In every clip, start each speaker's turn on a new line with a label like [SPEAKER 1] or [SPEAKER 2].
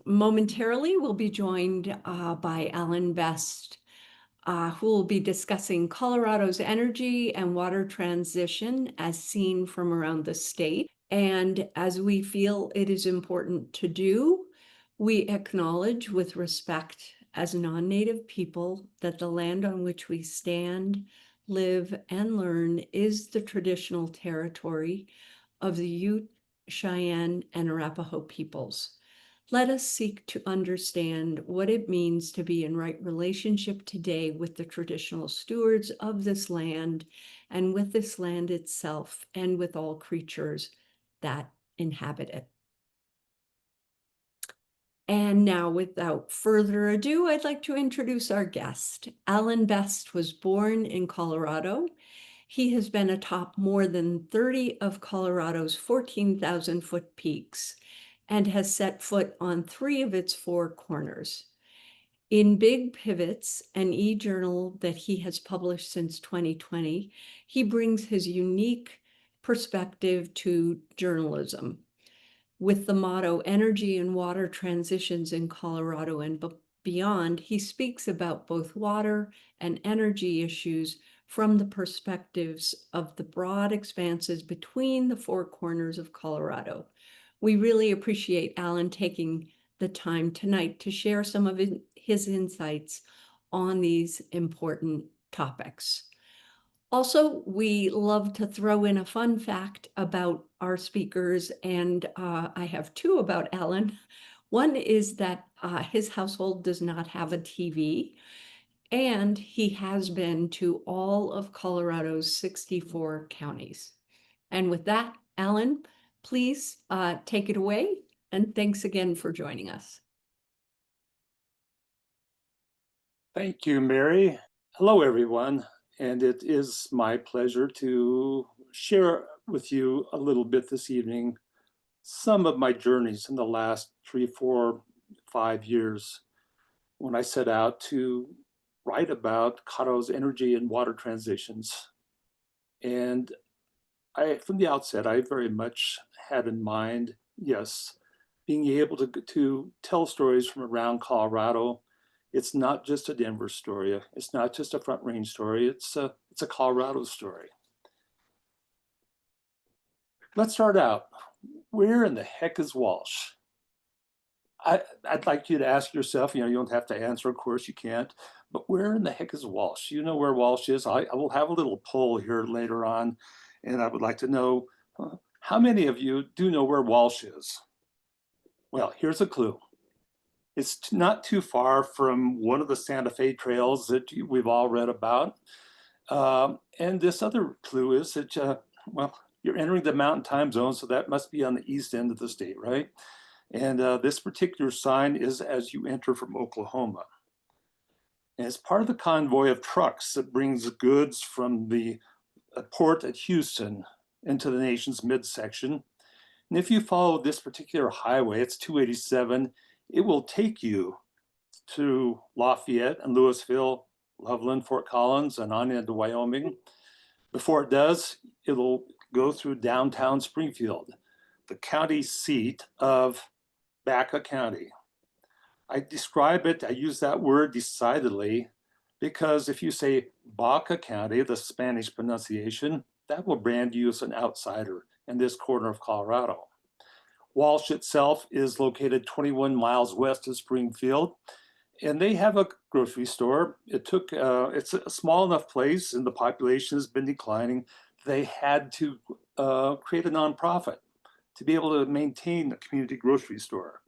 [SPEAKER 1] Momentarily, we'll be joined by Alan Best, who will be discussing Colorado's energy and water transition as seen from around the state. And as we feel it is important to do, we acknowledge with respect as non-Native people that the land on which we stand, live, and learn is the traditional territory of the Ute, Cheyenne, and Arapaho peoples. Let us seek to understand what it means to be in right relationship today with the traditional stewards of this land and with this land itself and with all creatures that inhabit it. And now, without further ado, I'd like to introduce our guest. Alan Best was born in Colorado. He has been atop more than 30 of Colorado's 14,000-foot peaks and has set foot on 3 of its 4 corners. In Big Pivots, an e-journal that he has published since 2020, he brings his unique perspective to journalism. With the motto, Energy and Water Transitions in Colorado and Beyond, he speaks about both water and energy issues from the perspectives of the broad expanses between the 4 corners of Colorado. We really appreciate Alan taking the time tonight to share some of his insights on these important topics. Also, we love to throw in a fun fact about our speakers, and I have 2 about Alan. One is that his household does not have a TV, and he has been to all of Colorado's 64 counties. And with that, Alan, please take it away, and thanks again for joining us.
[SPEAKER 2] Thank you, Mary. Hello, everyone. And it is my pleasure to share with you a little bit this evening some of my journeys in the last 3, 4, 5 years when I set out to write about Colorado's energy and water transitions. And from the outset, I very much had in mind, yes, being able to tell stories from around Colorado. It's not just a Denver story. It's not just a Front Range story. It's a Colorado story. Let's start out. Where in the heck is Walsh? I'd like you to ask yourself, you don't have to answer, of course you can't, but where in the heck is Walsh? You know where Walsh is? I will have a little poll here later on, and I would like to know how many of you do know where Walsh is? Well, here's a clue. It's not too far from one of the Santa Fe trails that we've all read about. And this other clue is that, well, you're entering the mountain time zone, so that must be on the east end of the state, right? And this particular sign is as you enter from Oklahoma. And it's part of the convoy of trucks that brings goods from the port at Houston into the nation's midsection. And if you follow this particular highway, it's 287, it will take you to Lafayette and Louisville, Loveland, Fort Collins, and on into Wyoming. Before it does, it'll go through downtown Springfield, the county seat of Baca County. I describe it, I use that word decidedly, because if you say Baca County, the Spanish pronunciation, that will brand you as an outsider in this corner of Colorado. Walsh itself is located 21 miles west of Springfield, and they have a grocery store. It's a small enough place, and the population has been declining. They had to create a nonprofit to be able to maintain a community grocery store.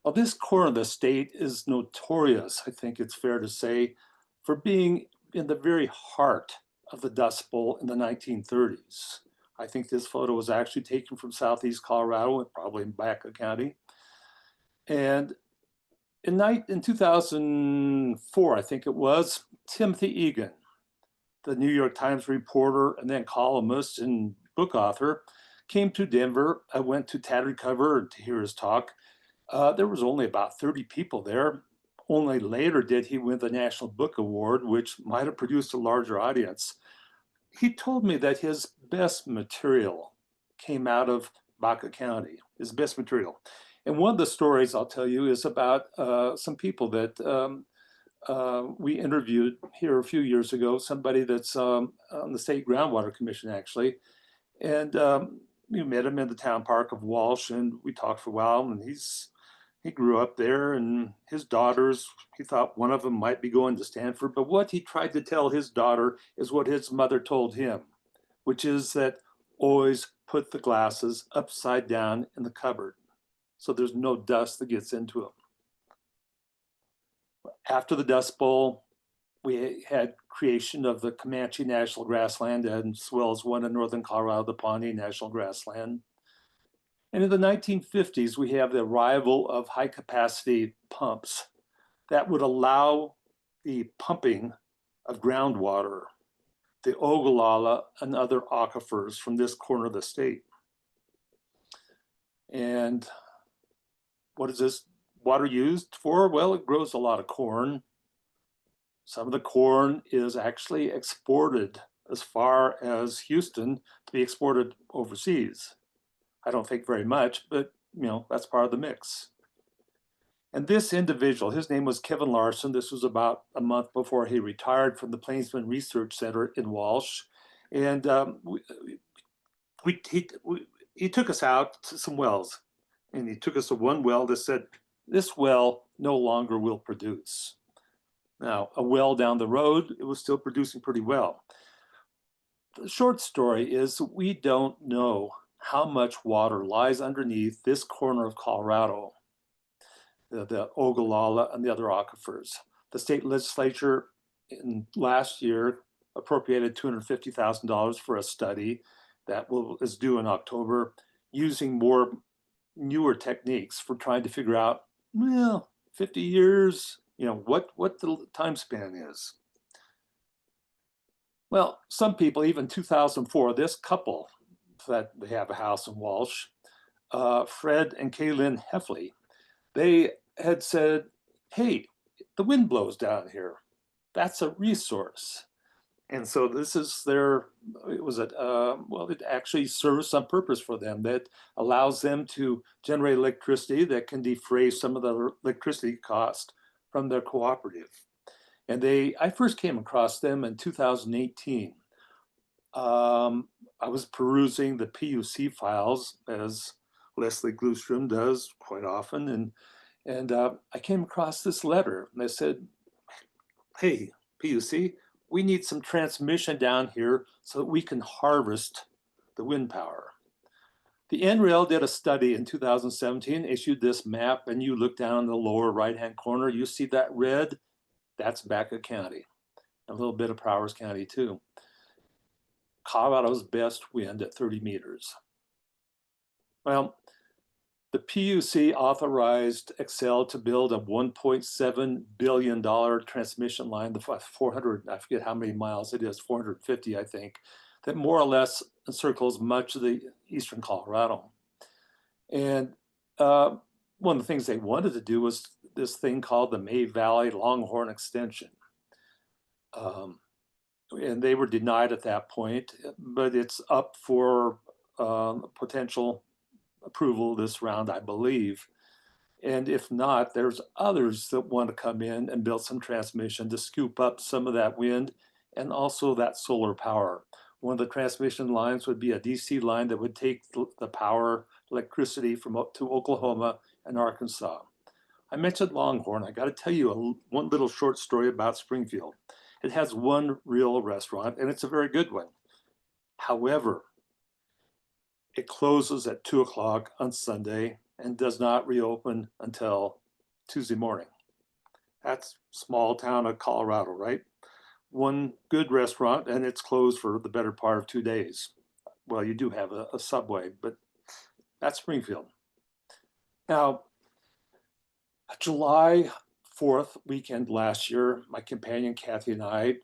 [SPEAKER 2] Well, this corner of the state is notorious, I think it's fair to say, for being in the very heart of the Dust Bowl in the 1930s. I think this photo was actually taken from southeast Colorado, probably in Baca County. And in 2004, I think it was, Timothy Egan, the New York Times reporter and then columnist and book author, came to Denver. I went to Tattered Cover to hear his talk. There was only about 30 people there. Only later did he win the National Book Award, which might have produced a larger audience. He told me that his best material came out of Baca County, his best material. And one of the stories I'll tell you is about some people that we interviewed here a few years ago, somebody that's on the State Groundwater Commission, actually. And we met him in the town park of Walsh, and we talked for a while, and he grew up there, and his daughters, he thought one of them might be going to Stanford, but what he tried to tell his daughter is what his mother told him, which is that always put the glasses upside down in the cupboard so there's no dust that gets into them. After the Dust Bowl, we had creation of the Comanche National Grassland, as well as one in northern Colorado, the Pawnee National Grassland. And in the 1950s, we have the arrival of high capacity pumps that would allow the pumping of groundwater, the Ogallala and other aquifers from this corner of the state. And what is this water used for? Well, it grows a lot of corn. Some of the corn is actually exported as far as Houston to be exported overseas. I don't think very much, but that's part of the mix. And this individual, his name was Kevin Larson. This was about a month before he retired from the Plainsman Research Center in Walsh. And he took us out to some wells, and he took us to one well that said, this well no longer will produce. Now, a well down the road, it was still producing pretty well. The short story is we don't know how much water lies underneath this corner of Colorado, the Ogallala and the other aquifers. The state legislature last year appropriated $250,000 for a study that is due in October, using more newer techniques for trying to figure out, 50 years, what the time span is. Well, some people, even 2004, this couple that they have a house in Walsh, Fred and Kaylin Heffley, they had said, hey, the wind blows down here. That's a resource. And so this is it actually serves some purpose for them that allows them to generate electricity that can defray some of the electricity cost from their cooperative. And I first came across them in 2018. I was perusing the PUC files, as Leslie Glustrom does quite often, and I came across this letter, and they said, hey, PUC, we need some transmission down here so that we can harvest the wind power. The NREL did a study in 2017, issued this map, and you look down in the lower right-hand corner, you see that red, that's Baca County, a little bit of Powers County too. Colorado's best wind at 30 meters. Well, the PUC authorized Xcel to build a $1.7 billion transmission line, the 400, I forget how many miles it is, 450, I think, that more or less encircles much of the eastern Colorado. And one of the things they wanted to do was this thing called the May Valley Longhorn Extension. And they were denied at that point, but it's up for potential approval this round, I believe. And if not, there's others that want to come in and build some transmission to scoop up some of that wind and also that solar power. One of the transmission lines would be a DC line that would take the power, electricity from up to Oklahoma and Arkansas. I mentioned Longhorn. I got to tell you one little short story about Springfield. It has one real restaurant, and it's a very good one. However, it closes at 2 o'clock on Sunday and does not reopen until Tuesday morning. That's small town of Colorado, right? One good restaurant, and it's closed for the better part of 2 days. Well, you do have a Subway, but that's Springfield. Now, July 4th weekend last year, my companion Kathy and I,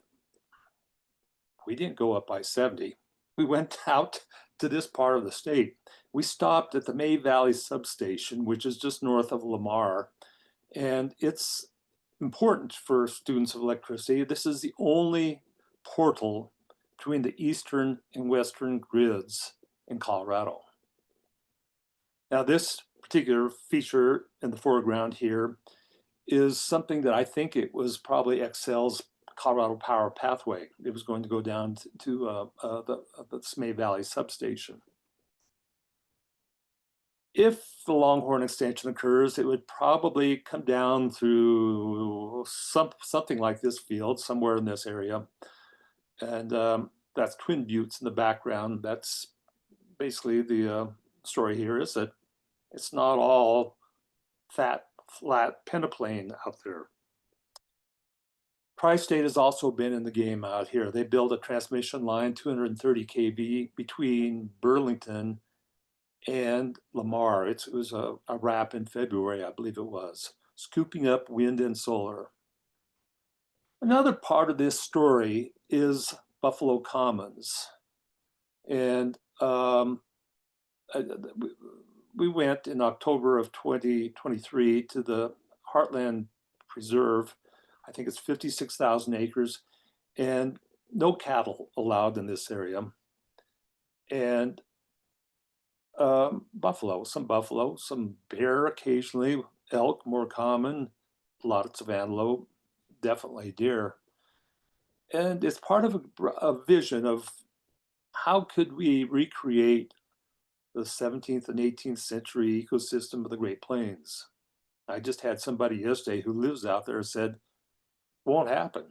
[SPEAKER 2] we didn't go up I-70. We went out to this part of the state. We stopped at the May Valley substation, which is just north of Lamar, and it's important for students of electricity. This is the only portal between the eastern and western grids in Colorado. Now, this particular feature in the foreground here is something that I think it was probably Xcel's Colorado Power Pathway. It was going to go down to the Smay Valley substation. If the Longhorn extension occurs, it would probably come down through something like this field, somewhere in this area. And that's Twin Buttes in the background. That's basically the story here, is that it's not all fat, flat peneplain out there. Tri-State has also been in the game out here. They built a transmission line, 230 kV, between Burlington and Lamar. It was a wrap in February, I believe it was, scooping up wind and solar. Another part of this story is Buffalo Commons. And we went in October of 2023 to the Heartland Preserve. I think it's 56,000 acres, and no cattle allowed in this area. And buffalo, some bear occasionally, elk more common, lots of antelope, definitely deer. And it's part of a vision of how could we recreate the 17th and 18th century ecosystem of the Great Plains. I just had somebody yesterday who lives out there said, won't happen.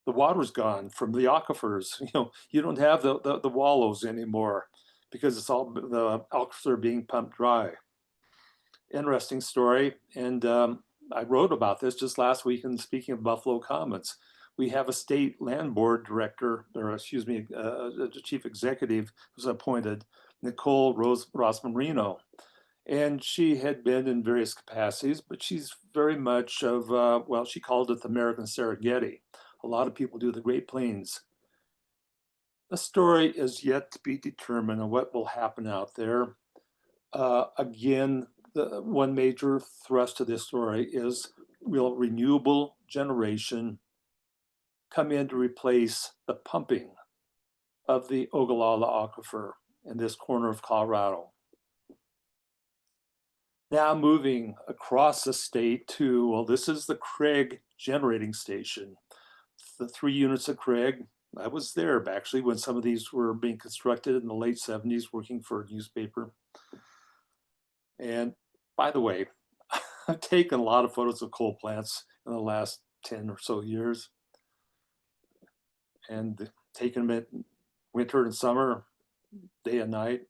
[SPEAKER 2] The water's gone from the aquifers. You don't have the wallows anymore because it's all, the aquifers are being pumped dry. Interesting story. And I wrote about this just last week in speaking of Buffalo Commons. We have a state land board director, or excuse me, a chief executive who's appointed, Nicole Ross Marino. And she had been in various capacities, but she's very much of, well, she called it the American Serengeti. A lot of people do the Great Plains. The story is yet to be determined on what will happen out there. Again, the one major thrust of this story is, will renewable generation come in to replace the pumping of the Ogallala Aquifer in this corner of Colorado? Now moving across the state to, well, this is the Craig generating station. The 3 units of Craig, I was there actually when some of these were being constructed in the late 70s, working for a newspaper. And by the way, I've taken a lot of photos of coal plants in the last 10 or so years, and taken them in winter and summer, day and night.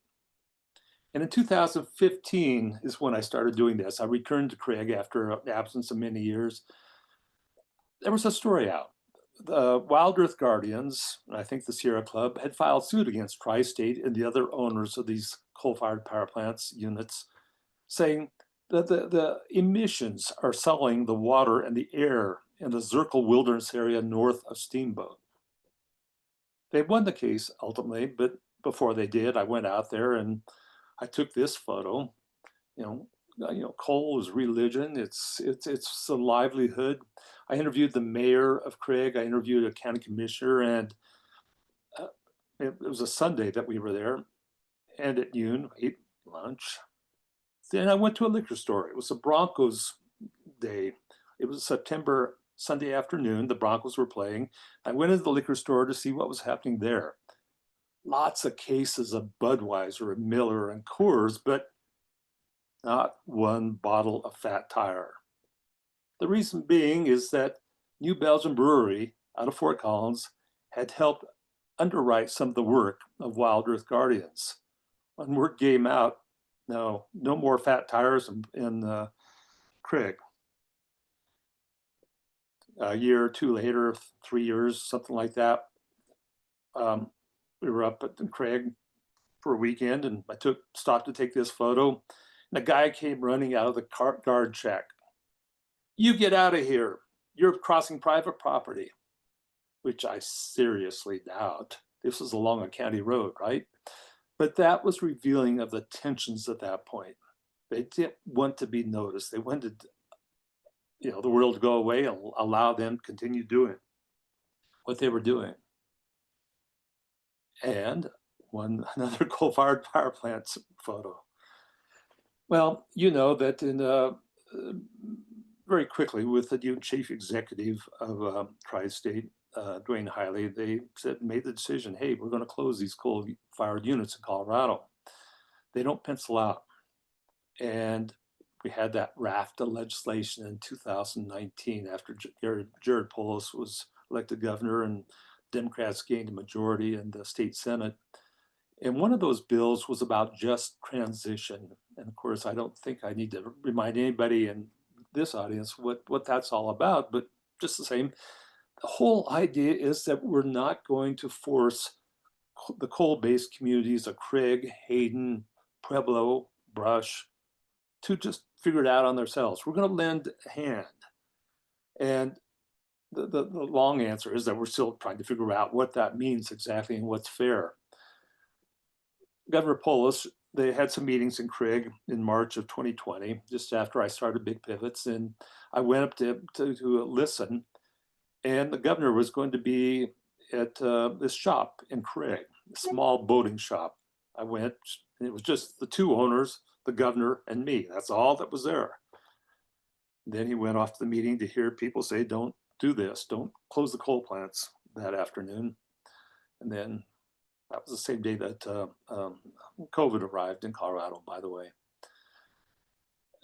[SPEAKER 2] And in 2015 is when I started doing this. I returned to Craig after an absence of many years. There was a story out. The Wild Earth Guardians, and I think the Sierra Club, had filed suit against Tri-State and the other owners of these coal-fired power plants units, saying that the emissions are sullying the water and the air in the Zirkle Wilderness area north of Steamboat. They won the case ultimately, but before they did, I went out there and I took this photo. Coal is religion. It's a livelihood. I interviewed the mayor of Craig. I interviewed a county commissioner, and it was a Sunday that we were there. And at noon, ate lunch. Then I went to a liquor store. It was a Broncos day. It was September Sunday afternoon. The Broncos were playing. I went into the liquor store to see what was happening there. Lots of cases of Budweiser and Miller and Coors, but not one bottle of Fat Tire. The reason being is that New Belgium Brewery out of Fort Collins had helped underwrite some of the work of Wild Earth Guardians. When word came out, no more Fat Tires in Craig. A year or two later, 3 years, something like that, we were up at Craig for a weekend, and I stopped to take this photo. And a guy came running out of the guard shack. "You get out of here. You're crossing private property," which I seriously doubt. This was along a county road, right? But that was revealing of the tensions at that point. They didn't want to be noticed. They wanted, the world to go away and allow them to continue doing what they were doing. And another coal-fired power plant photo. Well, you know that very quickly with the new chief executive of Tri-State, Dwayne Hiley, they made the decision, hey, we're going to close these coal-fired units in Colorado. They don't pencil out. And we had that raft of legislation in 2019 after Jared Polis was elected governor and Democrats gained a majority in the state Senate. And one of those bills was about just transition. And of course, I don't think I need to remind anybody in this audience what that's all about, but just the same, the whole idea is that we're not going to force the coal-based communities of Craig, Hayden, Pueblo, Brush, to just figure it out on themselves. We're going to lend a hand. And the long answer is that we're still trying to figure out what that means exactly and what's fair. Governor Polis, they had some meetings in Craig in March of 2020, just after I started Big Pivots, and I went up to listen, and the governor was going to be at this shop in Craig, a small boating shop. I went, and it was just the two owners, the governor and me. That's all that was there. Then he went off to the meeting to hear people say, don't do this, don't close the coal plants that afternoon. And then that was the same day that COVID arrived in Colorado, by the way.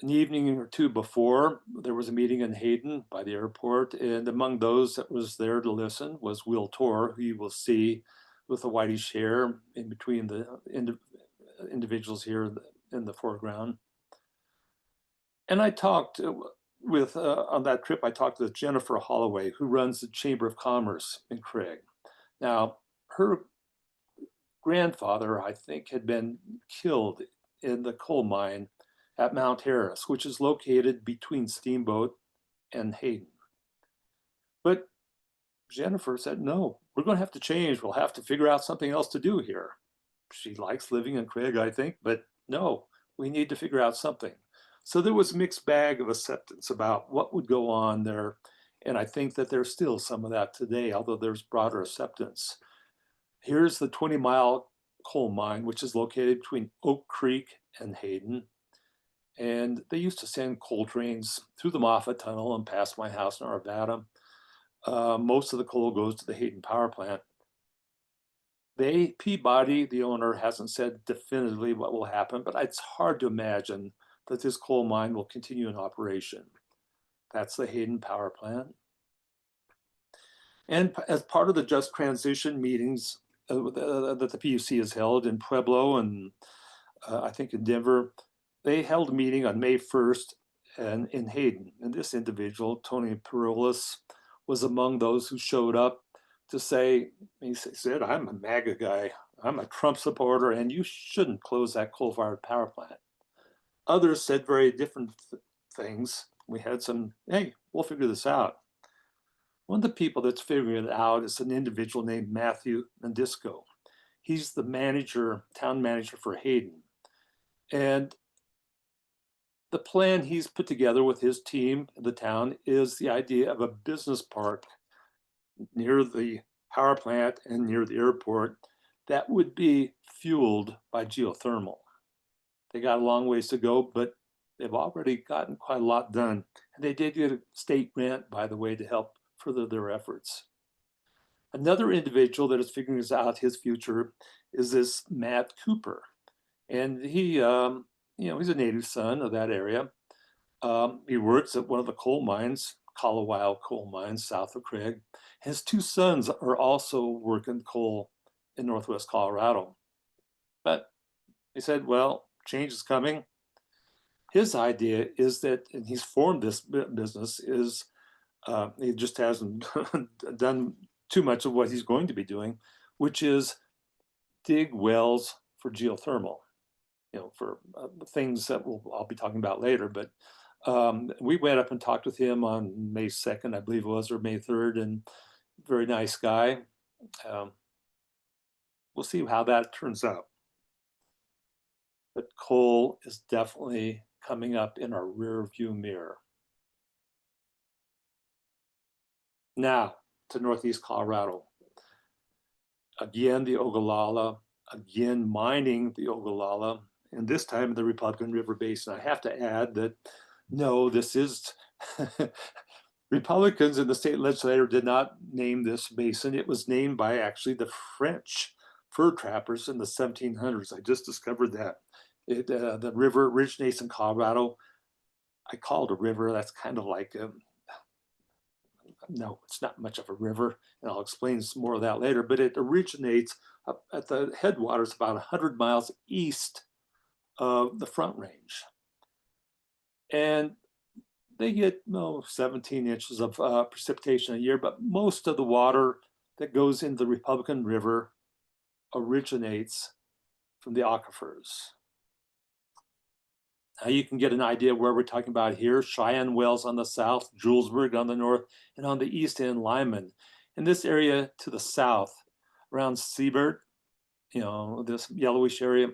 [SPEAKER 2] An evening or two before, there was a meeting in Hayden by the airport, and among those that was there to listen was Will Torr, who you will see with the whitish hair in between the individuals here in the foreground. And I talked with, on that trip, I talked with Jennifer Holloway, who runs the Chamber of Commerce in Craig. Now, her grandfather, I think, had been killed in the coal mine at Mount Harris, which is located between Steamboat and Hayden. But Jennifer said, no, we're going to have to change. We'll have to figure out something else to do here. She likes living in Craig, I think, but no, we need to figure out something. So there was a mixed bag of acceptance about what would go on there. And I think that there's still some of that today, although there's broader acceptance. Here's the 20-mile coal mine, which is located between Oak Creek and Hayden. And they used to send coal trains through the Moffat Tunnel and past my house in Arvada. Most of the coal goes to the Hayden power plant. Peabody, the owner, hasn't said definitively what will happen, but it's hard to imagine that this coal mine will continue in operation. That's the Hayden power plant. And as part of the just transition meetings that the PUC has held in Pueblo and I think in Denver, they held a meeting on May 1st and in Hayden. And this individual, Tony Peroulis, was among those who showed up to say, he said, I'm a MAGA guy, I'm a Trump supporter, and you shouldn't close that coal-fired power plant. Others said very different things. We had some, hey, we'll figure this out. One of the people that's figuring it out is an individual named Matthew Nandisco. He's the manager, town manager for Hayden. And the plan he's put together with his team in the town is the idea of a business park near the power plant and near the airport that would be fueled by geothermal. They got a long ways to go, but they've already gotten quite a lot done. And they did get a state grant, by the way, to help further their efforts. Another individual that is figuring out his future is this Matt Cooper. And he, he's a native son of that area. He works at one of the coal mines, Colawile coal mines, south of Craig. His two sons are also working coal in Northwest Colorado. But he said, well, change is coming. His idea is that, and he's formed this business, is he just hasn't done too much of what he's going to be doing, which is dig wells for geothermal, for things that I'll be talking about later. But we went up and talked with him on May 2nd, I believe it was, or May 3rd, and very nice guy. We'll see how that turns out. But coal is definitely coming up in our rear view mirror. Now to Northeast Colorado. Again, the Ogallala, again, mining the Ogallala. and this time in the Republican River Basin. I have to add that no, this is Republicans in the state legislature did not name this basin. It was named by actually the French fur trappers in the 1700s. I just discovered that. The river originates in Colorado. I call it a river. That's kind of like no, it's not much of a river, and I'll explain some more of that later. But it originates up at the headwaters about 100 miles east of the Front Range, and they get 17 inches of precipitation a year. But most of the water that goes into the Republican River originates from the aquifers. Now you can get an idea where we're talking about here. Cheyenne Wells on the south, Julesburg on the north, and on the east end, Lyman. In this area to the south, around Siebert, this yellowish area,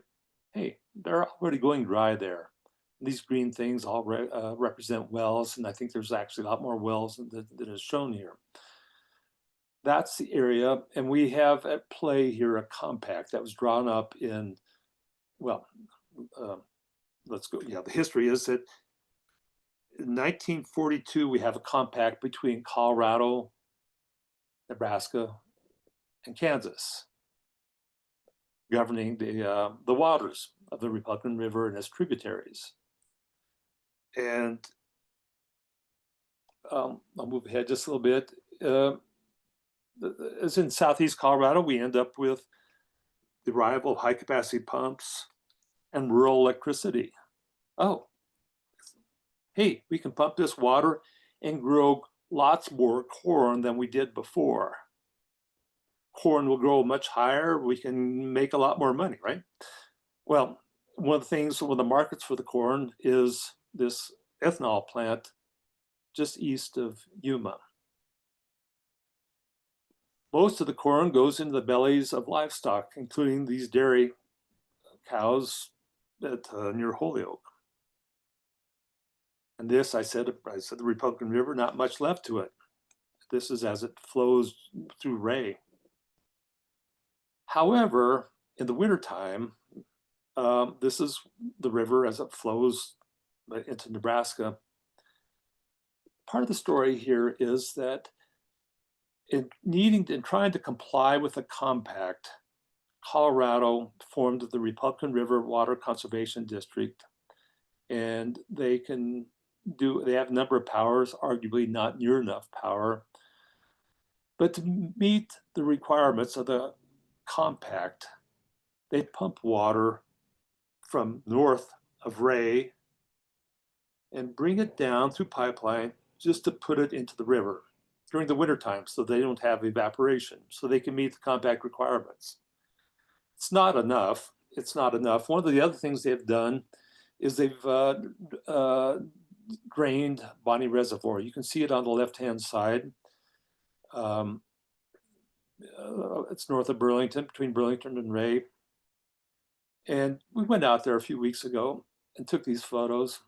[SPEAKER 2] hey, they're already going dry there. These green things all represent wells, and I think there's actually a lot more wells than is shown here. That's the area, and we have at play here a compact that was drawn up in, let's go. Yeah, the history is that in 1942, we have a compact between Colorado, Nebraska, and Kansas, governing the waters of the Republican River and its tributaries. And I'll move ahead just a little bit. As in southeast Colorado, we end up with the arrival of high-capacity pumps and rural electricity. Oh, hey, we can pump this water and grow lots more corn than we did before. Corn will grow much higher. We can make a lot more money, right? Well, one of the markets for the corn is this ethanol plant just east of Yuma. Most of the corn goes into the bellies of livestock, including these dairy cows near Holyoke. And this, I said the Republican River, not much left to it. This is as it flows through Ray. However, in the wintertime, this is the river as it flows into Nebraska. Part of the story here is that in trying to comply with the compact, Colorado formed the Republican River Water Conservation District, and they have a number of powers, arguably not near enough power, but to meet the requirements of the compact, they pump water from north of Ray and bring it down through pipeline just to put it into the river during the wintertime so they don't have evaporation, so they can meet the compact requirements. It's not enough. It's not enough. One of the other things they've done is they've drained Bonnie Reservoir. You can see it on the left-hand side. It's north of Burlington, between Burlington and Ray. And we went out there a few weeks ago and took these photos.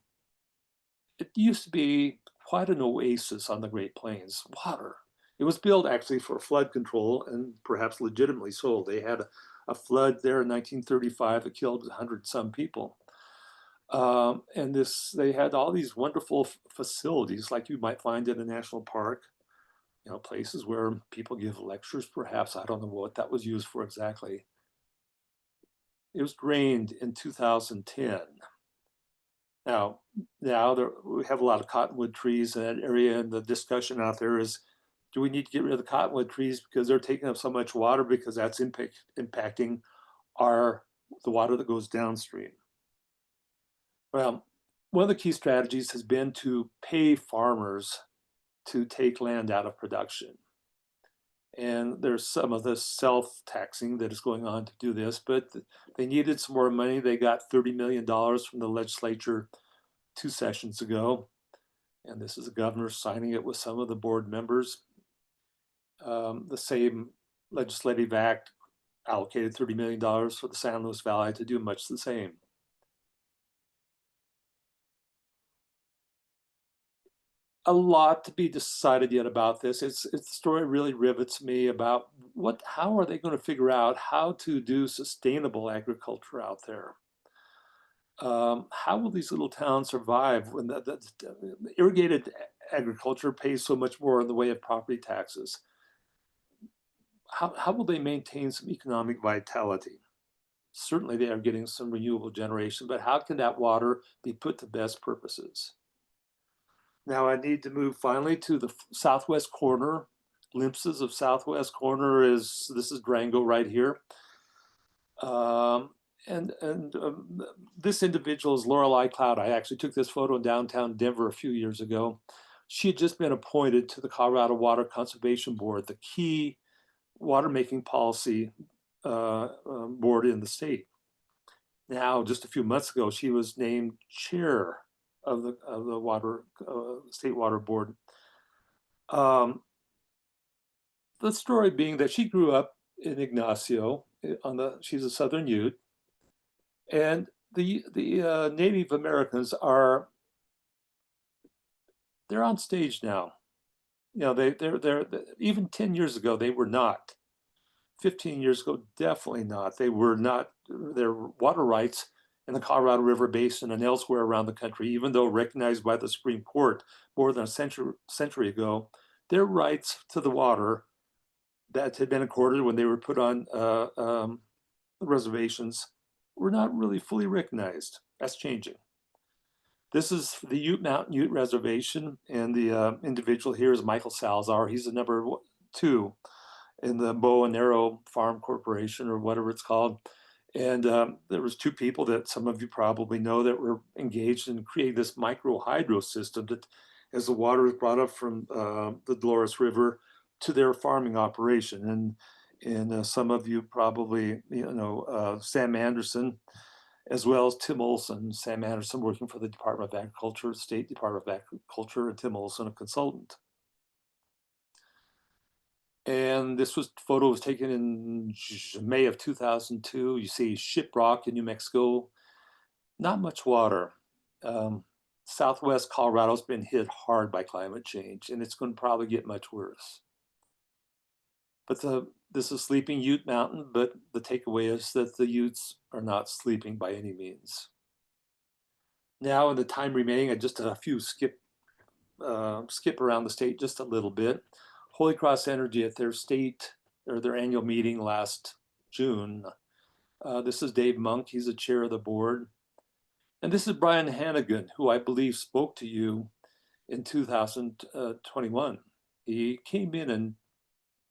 [SPEAKER 2] It used to be quite an oasis on the Great Plains, water. It was built actually for flood control and perhaps legitimately so. They had a flood there in 1935 that killed 100-some people. And they had all these wonderful facilities like you might find in a national park, places where people give lectures, perhaps. I don't know what that was used for exactly. It was drained in 2010. Now we have a lot of cottonwood trees in that area, and the discussion out there is, do we need to get rid of the cottonwood trees because they're taking up so much water, because that's impacting the water that goes downstream? Well, one of the key strategies has been to pay farmers to take land out of production. And there's some of the self-taxing that is going on to do this, but they needed some more money. They got $30 million from the legislature 2 sessions ago. And this is the governor signing it with some of the board members. The same legislative act allocated $30 million for the San Luis Valley to do much the same. A lot to be decided yet about this. The story really rivets me about how are they going to figure out how to do sustainable agriculture out there? How will these little towns survive when the irrigated agriculture pays so much more in the way of property taxes? How will they maintain some economic vitality? Certainly they are getting some renewable generation, but how can that water be put to best purposes? Now I need to move finally to the southwest corner. Glimpses of southwest corner this is Durango right here. Um, and this individual is Lorelei Cloud. I actually took this photo in downtown Denver a few years ago. She had just been appointed to the Colorado Water Conservation Board, the key water making policy board in the state. Now, just a few months ago, she was named chair of the water state water board. The story being that she grew up in Ignacio she's a Southern Ute, and the Native Americans they're on stage now. You know, they're even 10 years ago they were not. 15 years ago, definitely not. They were not. Their water rights in the Colorado River Basin and elsewhere around the country, even though recognized by the Supreme Court more than a century ago, their rights to the water that had been accorded when they were put on reservations were not really fully recognized. That's changing. This is the Ute Mountain Ute Reservation, and the individual here is Michael Salzar. He's the number 2 in the Bow and Arrow Farm Corporation, or whatever it's called. And there was 2 people that some of you probably know that were engaged in creating this micro hydro system that, as the water is brought up from the Dolores River to their farming operation. And some of you probably, Sam Anderson, as well as Tim Olson. Sam Anderson working for the Department of Agriculture, State Department of Agriculture, and Tim Olson, a consultant. And this photo was taken in May of 2002. You see Shiprock in New Mexico, not much water. Southwest Colorado's been hit hard by climate change, and it's going to probably get much worse. But this is sleeping Ute Mountain, but the takeaway is that the Utes are not sleeping by any means. Now, in the time remaining, I just a few skip around the state just a little bit. Holy Cross Energy at their annual meeting last June. This is Dave Monk. He's the chair of the board. And this is Brian Hannigan, who I believe spoke to you in 2021. He came in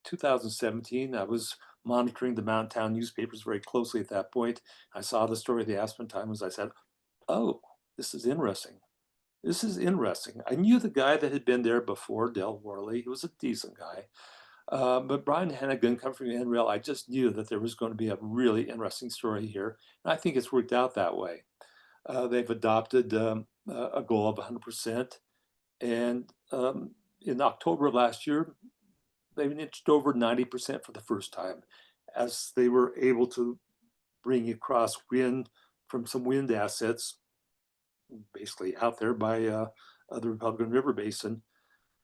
[SPEAKER 2] 2017. I was monitoring the Mountain Town newspapers very closely at that point. I saw the story of the Aspen Times. I said, oh, this is interesting. This is interesting. I knew the guy that had been there before, Del Worley. He was a decent guy. But Brian Hannigan, coming from NREL, I just knew that there was going to be a really interesting story here. And I think it's worked out that way. They've adopted a goal of 100%. And in October of last year, they inched over 90% for the first time, as they were able to bring across wind from some wind assets, basically out there by the Republican River Basin,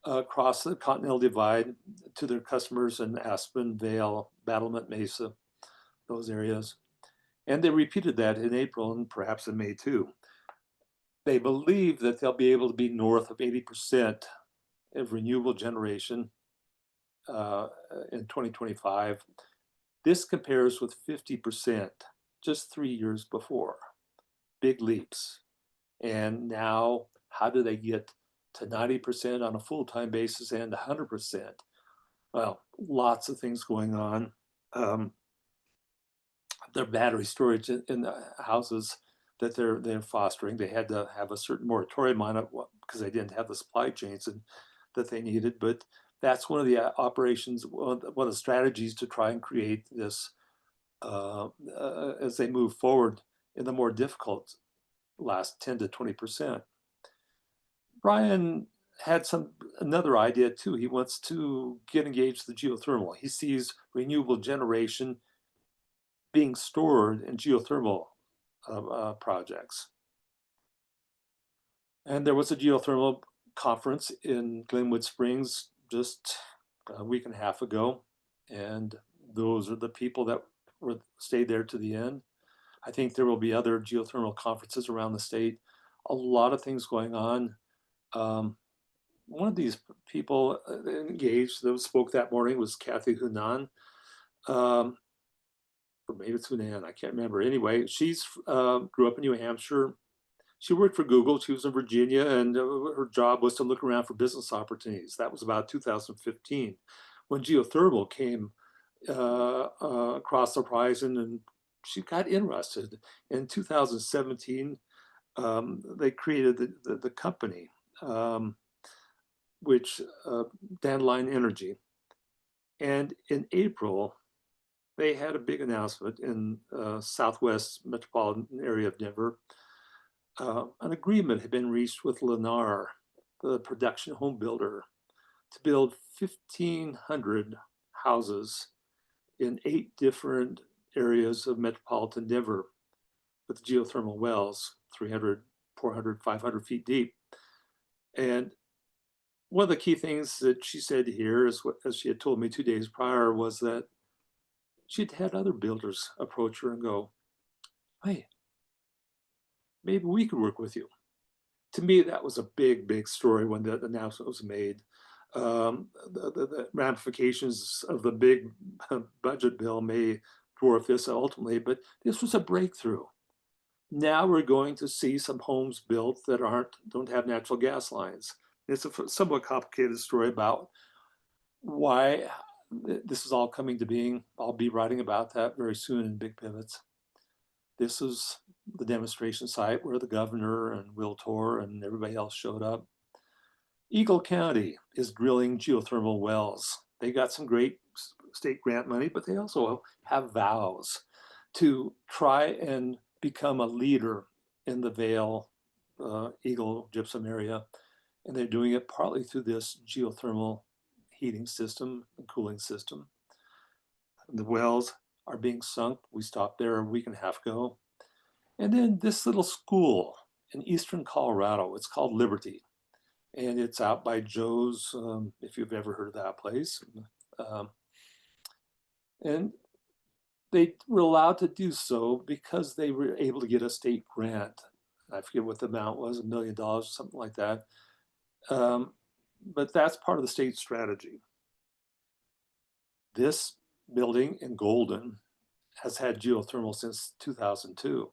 [SPEAKER 2] across the Continental Divide to their customers in Aspen, Vail, Battlement Mesa, those areas. And they repeated that in April and perhaps in May too. They believe that they'll be able to be north of 80% of renewable generation in 2025. This compares with 50% just 3 years before. Big leaps. And now, how do they get to 90% on a full-time basis and 100%? Well, lots of things going on. Their battery storage in the houses that they're fostering, they had to have a certain moratorium on it because they didn't have the supply chains that they needed. But that's one of the operations, one of the strategies to try and create this as they move forward in the more difficult last 10 to 20%. Brian had another idea too. He wants to get engaged with the geothermal. He sees renewable generation being stored in geothermal projects. And there was a geothermal conference in Glenwood Springs just a week and a half ago. And those are the people that stayed there to the end. I think there will be other geothermal conferences around the state. A lot of things going on. Um, One of these people engaged that spoke that morning was Kathy Hunan. Um, or maybe it's Hunan, I can't remember. Anyway, she's grew up in New Hampshire. She worked for Google. She was in Virginia, and her job was to look around for business opportunities. That was about 2015 when geothermal came across the horizon, and she got interested. In 2017, they created the company, which Dandelion Energy. And in April, they had a big announcement in southwest metropolitan area of Denver. An agreement had been reached with Lennar, the production home builder, to build 1,500 houses in 8 different areas of metropolitan Denver with geothermal wells, 300, 400, 500 feet deep. And one of the key things that she said here, is what, as she had told me 2 days prior, was that she'd had other builders approach her and go, hey, maybe we could work with you. To me, that was a big, big story when the announcement was made. The ramifications of the big budget bill may dwarf this ultimately, but this was a breakthrough. Now we're going to see some homes built that don't have natural gas lines. It's a somewhat complicated story about why this is all coming to being. I'll be writing about that very soon in Big Pivots. This is the demonstration site where the governor and Will Torr and everybody else showed up. Eagle County is drilling geothermal wells. They got some great state grant money, but they also have vows to try and become a leader in the Vail Eagle gypsum area. And they're doing it partly through this geothermal heating system and cooling system. The wells are being sunk. We stopped there a week and a half ago. And then this little school in eastern Colorado, it's called Liberty. And it's out by Joe's, if you've ever heard of that place. And they were allowed to do so because they were able to get a state grant. I forget what the amount was, $1 million or something like that. But that's part of the state strategy. This building in Golden has had geothermal since 2002.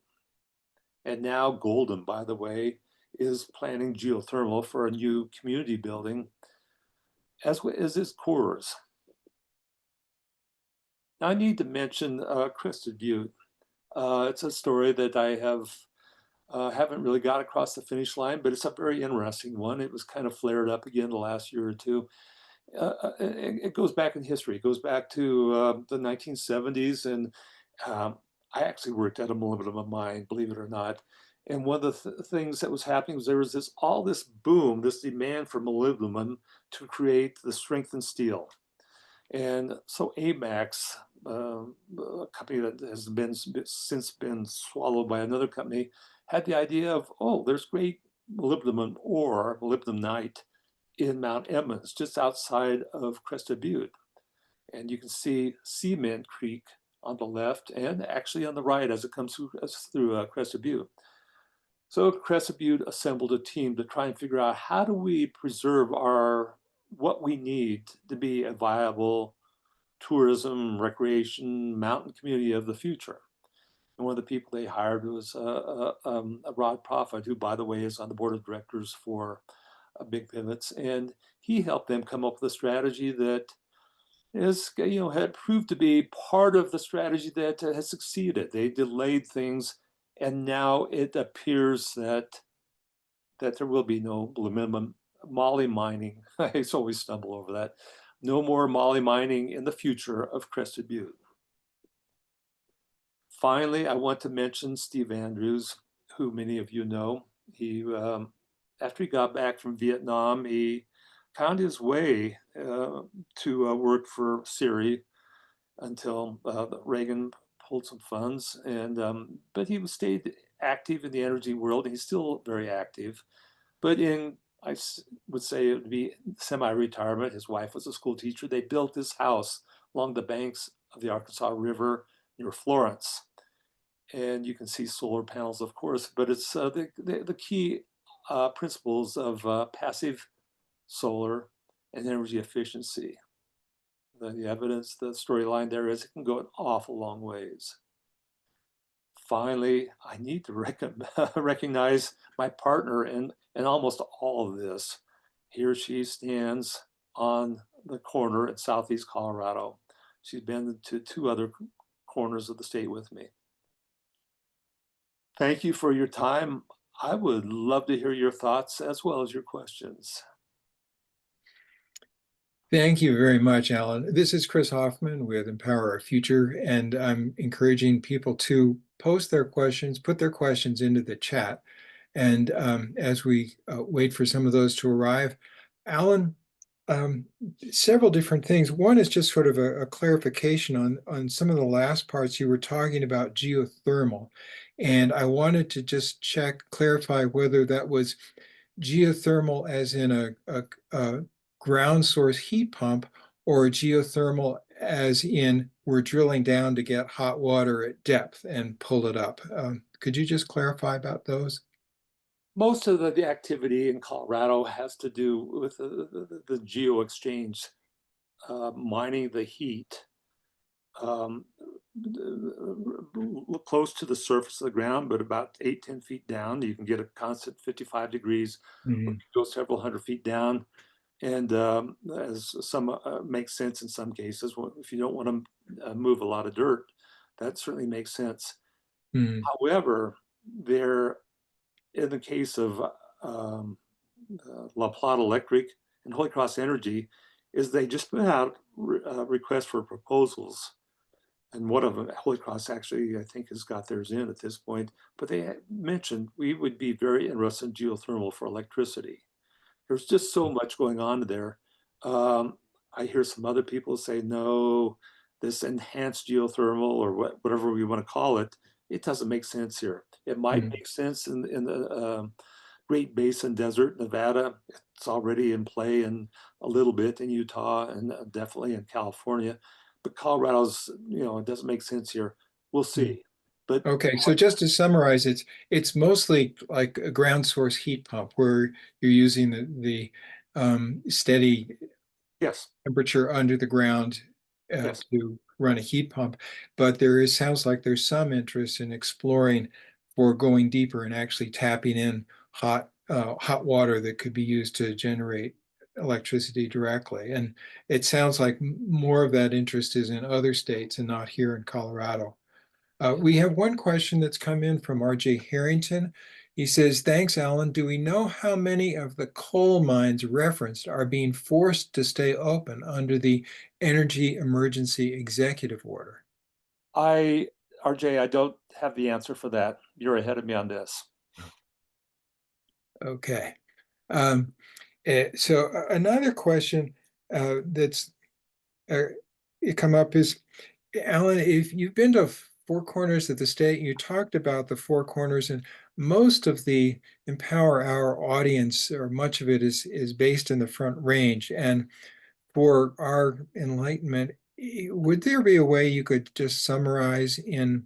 [SPEAKER 2] And now Golden, by the way, is planning geothermal for a new community building, as is Coors. Now I need to mention Crested Butte. It's a story that I haven't really got across the finish line, but it's a very interesting one. It was kind of flared up again the last year or two. It goes back in history. It goes back to the 1970s, and I actually worked at a molybdenum mine, believe it or not. And one of the things that was happening was there was all this boom, this demand for molybdenum to create the strengthened steel. And so AMAX, a company that has since been swallowed by another company, had the idea of, oh, there's great molybdenum ore, molybdenite, in Mount Emmons, just outside of Crested Butte. And you can see Cement Creek on the left and actually on the right as it comes through Crested Butte. So Crested Butte assembled a team to try and figure out how do we preserve what we need to be a viable tourism, recreation, mountain community of the future. And one of the people they hired was Rod Profit, who, by the way, is on the board of directors for Big Pivots. And he helped them come up with a strategy that had proved to be part of the strategy that has succeeded. They delayed things, and now it appears that there will be no minimum moly mining. I always stumble over that. No more moly mining in the future of Crested Butte. Finally, I want to mention Steve Andrews, who many of you know. He, after he got back from Vietnam, he found his way to work for CERI until Reagan pulled some funds. But he stayed active in the energy world. He's still very active. But I would say it would be semi-retirement. His wife was a school teacher. They built this house along the banks of the Arkansas River near Florence. and you can see solar panels, of course, but it's the key principles of passive solar and energy efficiency. The evidence, the storyline there is it can go an awful long ways. Finally, I need to recognize my partner in almost all of this. He or she stands on the corner in Southeast Colorado. She's been to two other corners of the state with me. Thank you for your time. I would love to hear your thoughts as well as your questions.
[SPEAKER 3] Thank you very much, Alan. This is Chris Hoffman with Empower Our Future, and I'm encouraging people to post their questions, put their questions into the chat. And as we wait for some of those to arrive, Alan, several different things. One is just sort of a clarification on some of the last parts you were talking about geothermal. And I wanted to just clarify whether that was geothermal as in a ground source heat pump, or geothermal as in we're drilling down to get hot water at depth and pull it up. Could you just clarify about those?
[SPEAKER 2] Most of the activity in Colorado has to do with the geo exchange, mining the heat close to the surface of the ground, but about 8-10 feet down. You can get a constant 55 degrees, go several hundred feet down. And as some makes sense in some cases, if you don't want to move a lot of dirt, that certainly makes sense. However, there, in the case of La Plata Electric and Holy Cross Energy, is they just put out requests for proposals. And one of them, Holy Cross, actually, I think, has got theirs in at this point. But they mentioned we would be very interested in geothermal for electricity. There's just so much going on there. I hear some other people say, no, this enhanced geothermal or whatever we want to call it, it doesn't make sense here. It might make sense in the Great Basin Desert, Nevada. It's already in play in a little bit in Utah and definitely in California. But Colorado's, it doesn't make sense here. We'll see. But
[SPEAKER 3] okay, so just to summarize, it's mostly like a ground source heat pump where you're using the steady
[SPEAKER 2] yes,
[SPEAKER 3] temperature under the ground
[SPEAKER 2] yes.
[SPEAKER 3] to run a heat pump. But sounds like there's some interest in exploring for going deeper and actually tapping in hot water that could be used to generate electricity directly. And it sounds like more of that interest is in other states and not here in Colorado. We have one question that's come in from RJ Harrington. He says, thanks, Alan. Do we know how many of the coal mines referenced are being forced to stay open under the Energy Emergency Executive Order?
[SPEAKER 2] RJ, I don't have the answer for that. You're ahead of me on this.
[SPEAKER 3] Okay. So another question that's come up is, Alan, if you've been to four corners of the state, you talked about the four corners, and most of the Empower Our audience, or much of it, is based in the Front Range. And for our enlightenment, would there be a way you could just summarize in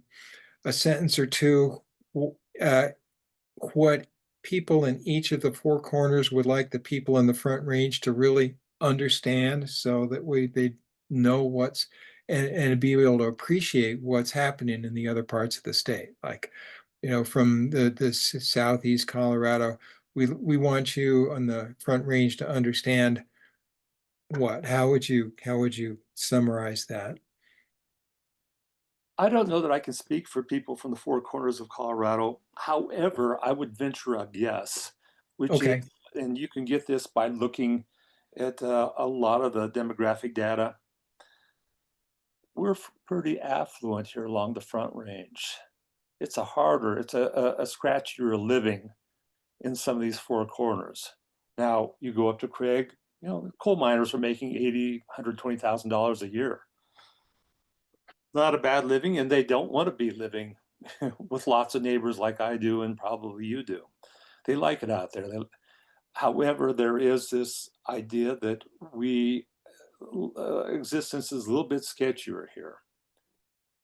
[SPEAKER 3] a sentence or two what people in each of the four corners would like the people in the Front Range to really understand, so that they know what's and be able to appreciate what's happening in the other parts of the state? Like, from the Southeast Colorado, we want you on the Front Range to understand what? How would you summarize that?
[SPEAKER 2] I don't know that I can speak for people from the four corners of Colorado. However, I would venture a guess, which is,
[SPEAKER 3] Okay.
[SPEAKER 2] and you can get this by looking at a lot of the demographic data. We're pretty affluent here along the Front Range. It's a scratchier living in some of these four corners. Now you go up to Craig, coal miners are making $80,000, $120,000 a year. Not a bad living, and they don't want to be living with lots of neighbors like I do and probably you do. They like it out there. However, there is this idea that existence is a little bit sketchier here.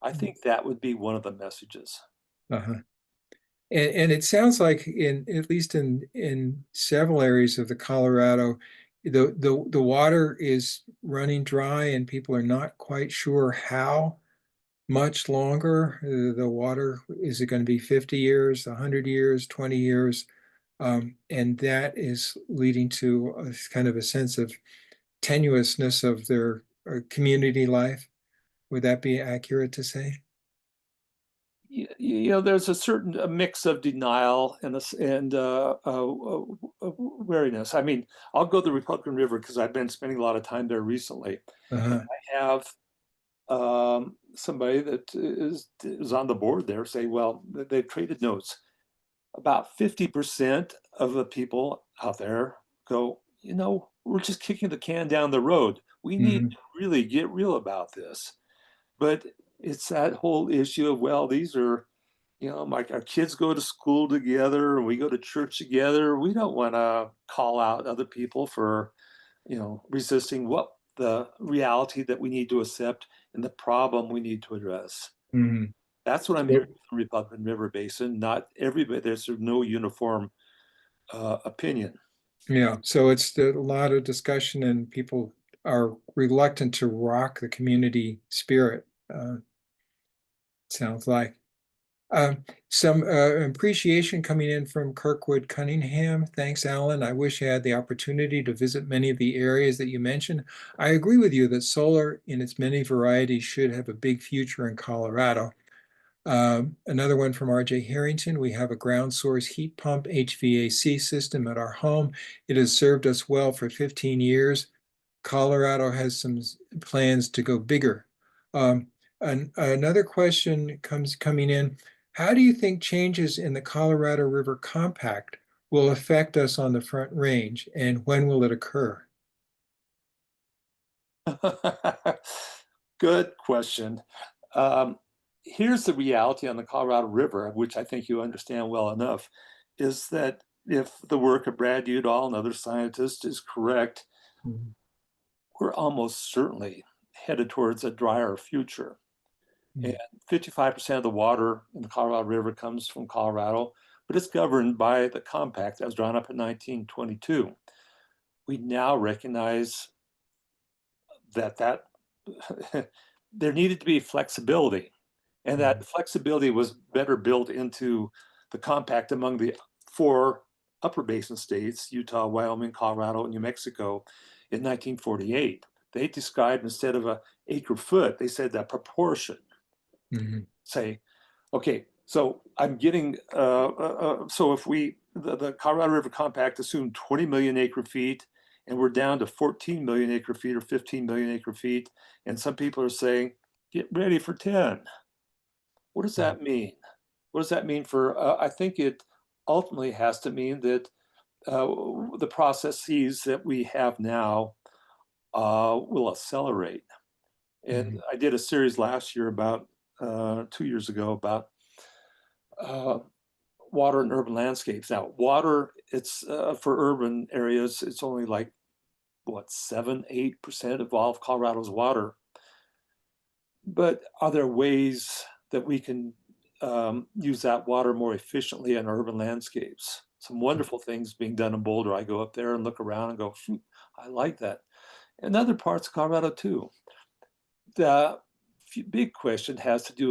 [SPEAKER 2] I think that would be one of the messages.
[SPEAKER 3] Uh-huh. And it sounds like in at least in several areas of the Colorado, the water is running dry and people are not quite sure how much longer the water is it going to be 50 years, 100 years, 20 years, and that is leading to a kind of a sense of tenuousness of their community life. Would that be accurate to say?
[SPEAKER 2] There's a certain mix of denial and wariness. I mean, I'll go to the Republican River because I've been spending a lot of time there recently. And
[SPEAKER 3] Uh-huh.
[SPEAKER 2] I have somebody that is on the board there say, well, they've traded notes. About 50% of the people out there go, we're just kicking the can down the road. We need
[SPEAKER 3] Mhm.
[SPEAKER 2] to really get real about this. But it's that whole issue of, well, these are, like our kids go to school together and we go to church together. We don't want to call out other people for, resisting what the reality that we need to accept and the problem we need to address.
[SPEAKER 3] Mhm.
[SPEAKER 2] That's what I'm
[SPEAKER 3] So,
[SPEAKER 2] hearing from the Republican River Basin. Not everybody, there's no uniform opinion.
[SPEAKER 3] yeah, so it's a lot of discussion and people are reluctant to rock the community spirit, sounds like. Some appreciation coming in from Kirkwood Cunningham. Thanks, Alan. I wish I had the opportunity to visit many of the areas that you mentioned. I agree with you that solar in its many varieties should have a big future in Colorado. Another one from RJ Harrington. We have a ground source heat pump HVAC system at our home. It has served us well for 15 years. Colorado has some plans to go bigger. Another question coming in. How do you think changes in the Colorado River Compact will affect us on the Front Range, and when will it occur?
[SPEAKER 2] Good question. Here's the reality on the Colorado River, which I think you understand well enough, is that if the work of Brad Udall and other scientists is correct,
[SPEAKER 3] Mhm.
[SPEAKER 2] we're almost certainly headed towards a drier future. And
[SPEAKER 3] Mhm.
[SPEAKER 2] 55% of the water in the Colorado River comes from Colorado, but it's governed by the compact that was drawn up in 1922. We now recognize that there needed to be flexibility, and that flexibility was better built into the compact among the four upper basin states, Utah, Wyoming, Colorado, and New Mexico, in 1948. They described, instead of an acre foot, they said that proportion.
[SPEAKER 3] Mhm.
[SPEAKER 2] Say, okay, so I'm getting, so if the Colorado River Compact assumed 20 million acre feet, and we're down to 14 million acre feet or 15 million acre feet, and some people are saying, get ready for 10. What does that mean? What does that mean for, I think it ultimately has to mean that the processes that we have now will accelerate. And
[SPEAKER 3] Mhm.
[SPEAKER 2] I did a series last year about 2 years ago about uh, water and urban landscapes. Now, water, it's for urban areas, it's only like what, 7-8% of all of Colorado's water. But are there ways that we can use that water more efficiently in urban landscapes? Some wonderful things being done in Boulder. I go up there and look around and go, I like that. And other parts of Colorado too. The big question has to do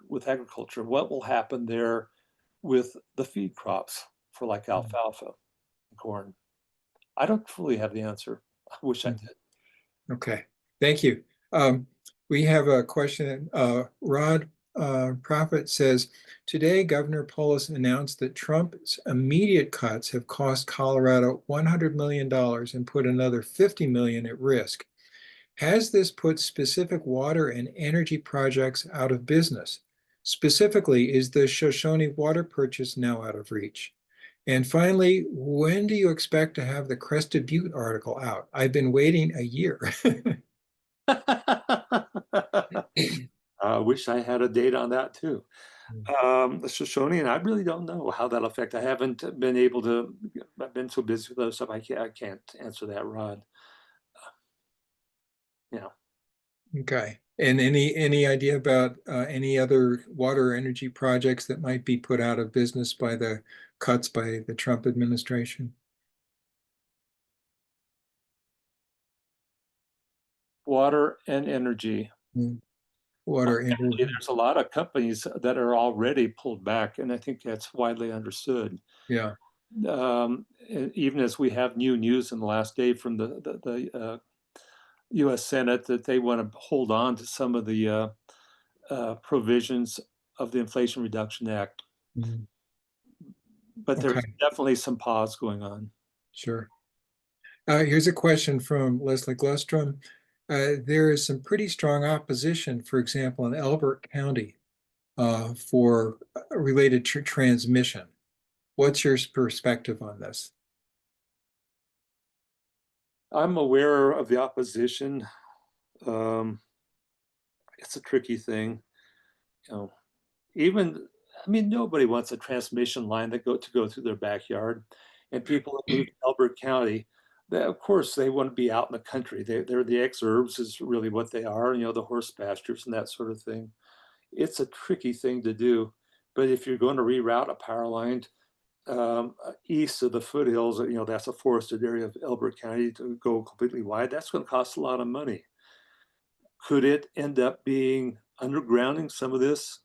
[SPEAKER 2] with agriculture. What will happen there with the feed crops for like alfalfa and corn? I don't fully have the answer. I wish I
[SPEAKER 3] Mhm.
[SPEAKER 2] did.
[SPEAKER 3] Okay, thank you. Um, we have a question. Rod Prophet says, today Governor Polis announced that Trump's immediate cuts have cost Colorado $100 million and put another 50 million at risk. Has this put specific water and energy projects out of business? Specifically, is the Shoshone water purchase now out of reach? And finally, when do you expect to have the Crested Butte article out? I've been waiting a year.
[SPEAKER 2] I wish I had a date on that too. The Shoshone, and I really don't know how that'll affect. I haven't been able to. I've been so busy with other stuff. I can't answer that, Rod. Yeah.
[SPEAKER 3] Okay. And any idea about any other water energy projects that might be put out of business by the cuts by the Trump administration?
[SPEAKER 2] Water and energy.
[SPEAKER 3] Water
[SPEAKER 2] Energy,
[SPEAKER 3] energy.
[SPEAKER 2] there's a lot of companies that are already pulled back, and I think that's widely understood.
[SPEAKER 3] Yeah.
[SPEAKER 2] Even as we have new news in the last day from the U.S. Senate that they want to hold on to some of the provisions of the Inflation Reduction Act.
[SPEAKER 3] Mhm.
[SPEAKER 2] But there's
[SPEAKER 3] Okay,
[SPEAKER 2] definitely some pause going on.
[SPEAKER 3] sure. Here's a question from Leslie Glustrom. There is some pretty strong opposition, for example, in Elbert County, for related transmission. What's your perspective on this?
[SPEAKER 2] I'm aware of the opposition. It's a tricky thing. You know, I mean, nobody wants a transmission line that to go through their backyard. And people that move to Elbert County, of course, they want to be out in the country. They're the exurbs is really what they are, the horse pastures and that sort of thing. It's a tricky thing to do. But if you're going to reroute a power line east of the foothills, that's a forested area of Elbert County to go completely wide, that's going to cost a lot of money. Could it end up being undergrounding some of this?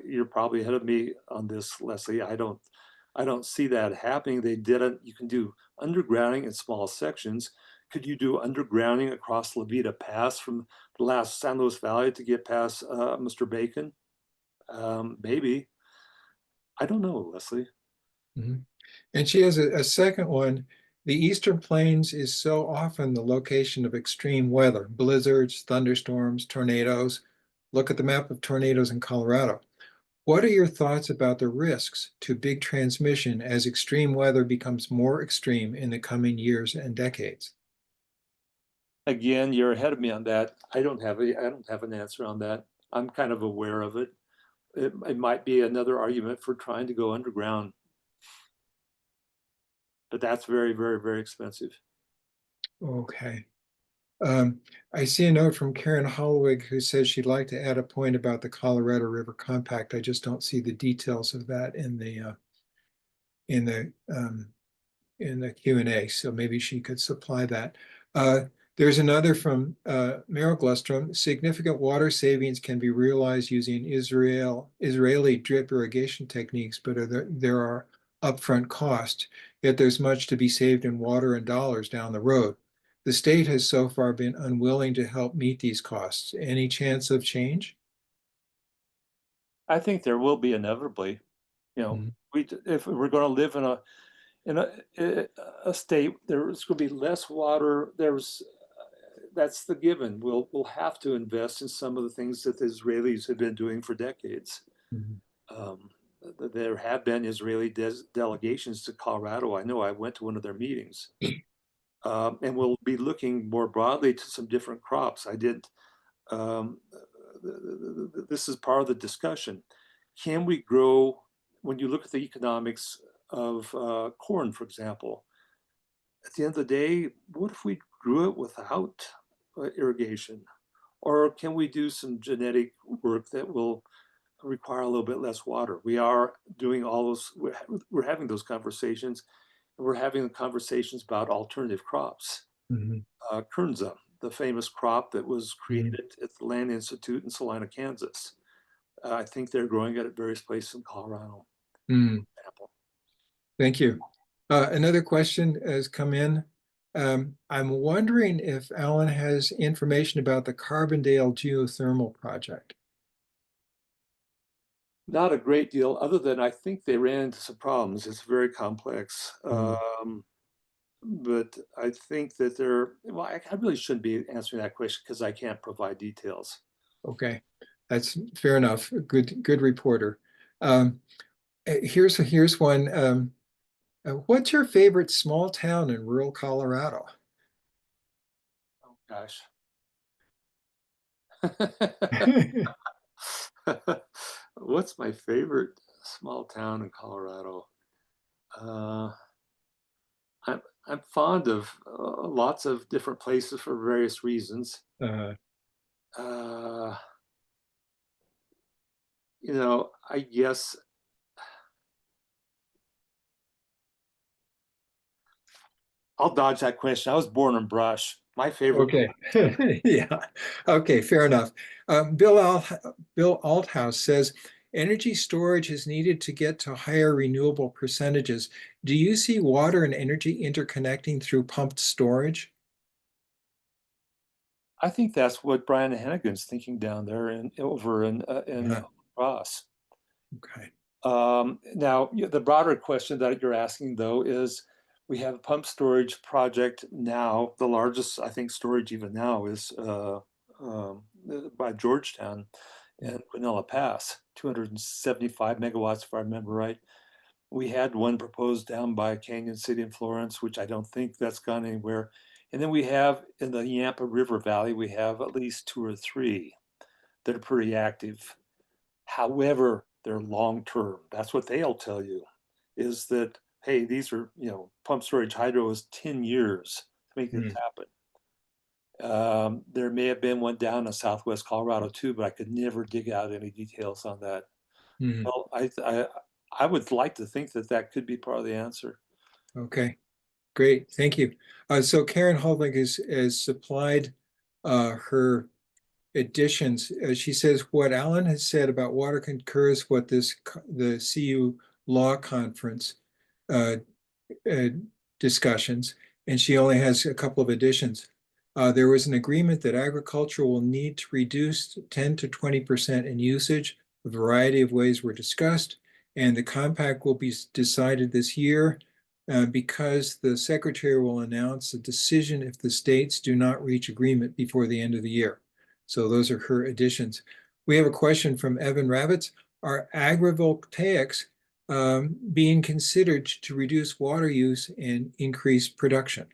[SPEAKER 2] You're probably ahead of me on this, Leslie. I don't see that happening. They didn't. You can do undergrounding in small sections. Could you do undergrounding across La Vida Pass from the last San Luis Valley to get past Mr. Bacon? Maybe. I don't know, Leslie.
[SPEAKER 3] Mhm. And she has a second one. The Eastern Plains is so often the location of extreme weather, blizzards, thunderstorms, tornadoes. Look at the map of tornadoes in Colorado. What are your thoughts about the risks to big transmission as extreme weather becomes more extreme in the coming years and decades?
[SPEAKER 2] Again, you're ahead of me on that. I don't have an answer on that. I'm kind of aware of it. It might be another argument for trying to go underground, but that's very, very, very expensive.
[SPEAKER 3] Okay. I see a note from Karen Hollowig who says she'd like to add a point about the Colorado River Compact. I just don't see the details of that in in the um, the Q&A, so maybe she could supply that. There's another from Meryl Glustrom. Significant water savings can be realized using Israeli drip irrigation techniques, but there are upfront costs. Yet there's much to be saved in water and dollars down the road. The state has so far been unwilling to help meet these costs. Any chance of change?
[SPEAKER 2] I think there will be inevitably.
[SPEAKER 3] Mhm.
[SPEAKER 2] If we're going to live in a state, there's going to be less water. That's the given. We'll have to invest in some of the things that the Israelis have been doing for decades.
[SPEAKER 3] Mhm.
[SPEAKER 2] Um, there have been Israeli delegations to Colorado. I know I went to one of their meetings. And we'll be looking more broadly to some different crops. I did. Um, this is part of the discussion. Can we grow, when you look at the economics of corn, for example, at the end of the day, what if we grew it without irrigation? Or can we do some genetic work that will require a little bit less water? We are doing all those, we're having those conversations, and we're having the conversations about alternative crops.
[SPEAKER 3] Mhm.
[SPEAKER 2] Kernza, the famous crop that was
[SPEAKER 3] Mhm.
[SPEAKER 2] created at the Land Institute in Salina, Kansas. I think they're growing it at various places in Colorado.
[SPEAKER 3] Mhm.
[SPEAKER 2] Apple.
[SPEAKER 3] Thank you. Another question has come in. I'm wondering if Alan has information about the Carbondale geothermal project.
[SPEAKER 2] Not a great deal, other than I think they ran into some problems. It's very complex. But I think that well, I really shouldn't be answering that question because I can't provide details.
[SPEAKER 3] Okay, that's fair enough. Good reporter. Um, here's one. What's your favorite small town in rural Colorado?
[SPEAKER 2] Oh, gosh. What's my favorite small town in Colorado? Uh, I'm fond of lots of different places for various reasons.
[SPEAKER 3] Uh,
[SPEAKER 2] Uh, I guess I'll dodge that question. I was born in brush. My favorite.
[SPEAKER 3] Okay. Yeah. Okay, fair enough. Bill Althouse says energy storage is needed to get to higher renewable percentages. Do you see water and energy interconnecting through pumped storage?
[SPEAKER 2] I think that's what Brian Hennigan's thinking down there in over in
[SPEAKER 3] Uh-huh.
[SPEAKER 2] Ross.
[SPEAKER 3] Okay.
[SPEAKER 2] Now, the broader question that you're asking, though, is we have a pump storage project now. The largest, I think, storage even now is by Georgetown and Quinella Pass, 275 megawatts, if I remember right. We had one proposed down by Canyon City in Florence, which I don't think that's gone anywhere. And then we have in the Yampa River Valley, we have at least two or three that are pretty active. However, they're long term. That's what they'll tell you is that, hey, these are, pump storage hydro is 10 years to make this
[SPEAKER 3] Mm.
[SPEAKER 2] happen. There may have been one down in Southwest Colorado too, but I could never dig out any details on that.
[SPEAKER 3] Mhm.
[SPEAKER 2] Well, I would like to think that that could be part of the answer.
[SPEAKER 3] Okay, great. Thank you. So Karen Holding has supplied her additions. She says what Alan has said about water concurs what the CU Law Conference uh, uh, discussions, and she only has a couple of additions. There was an agreement that agriculture will need to reduce 10 to 20% in usage. A variety of ways were discussed, and the compact will be decided this year because the secretary will announce a decision if the states do not reach agreement before the end of the year. So those are her additions. We have a question from Evan Rabbits. Are agrivoltaics being considered to reduce water use and increase production?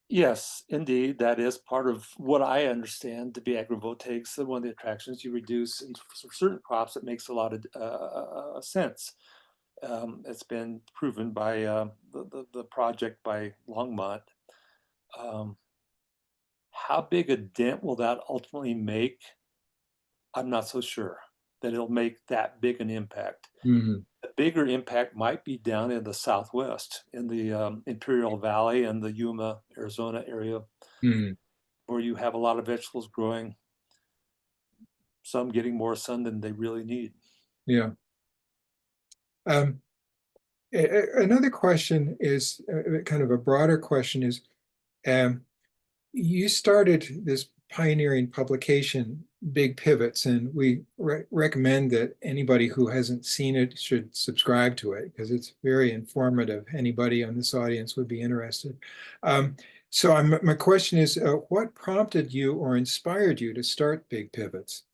[SPEAKER 2] Yes, indeed, that is part of what I understand to be agrivoltaics. One of the attractions you reduce, and for certain crops, it makes a lot of sense. It's been proven by the project by Longmont. Um, how big a dent will that ultimately make? I'm not so sure that it'll make that big an impact.
[SPEAKER 3] Mhm.
[SPEAKER 2] The bigger impact might be down in the Southwest, in the Imperial Valley and the Yuma, Arizona area,
[SPEAKER 3] Mhm.
[SPEAKER 2] where you have a lot of vegetables growing, some getting more sun than they really need.
[SPEAKER 3] Yeah. Um, Another question is kind of a broader question is, um, you started this pioneering publication, Big Pivots, and we recommend that anybody who hasn't seen it should subscribe to it because it's very informative. Anybody on this audience would be interested. Um, my question is, what prompted you or inspired you to start Big Pivots?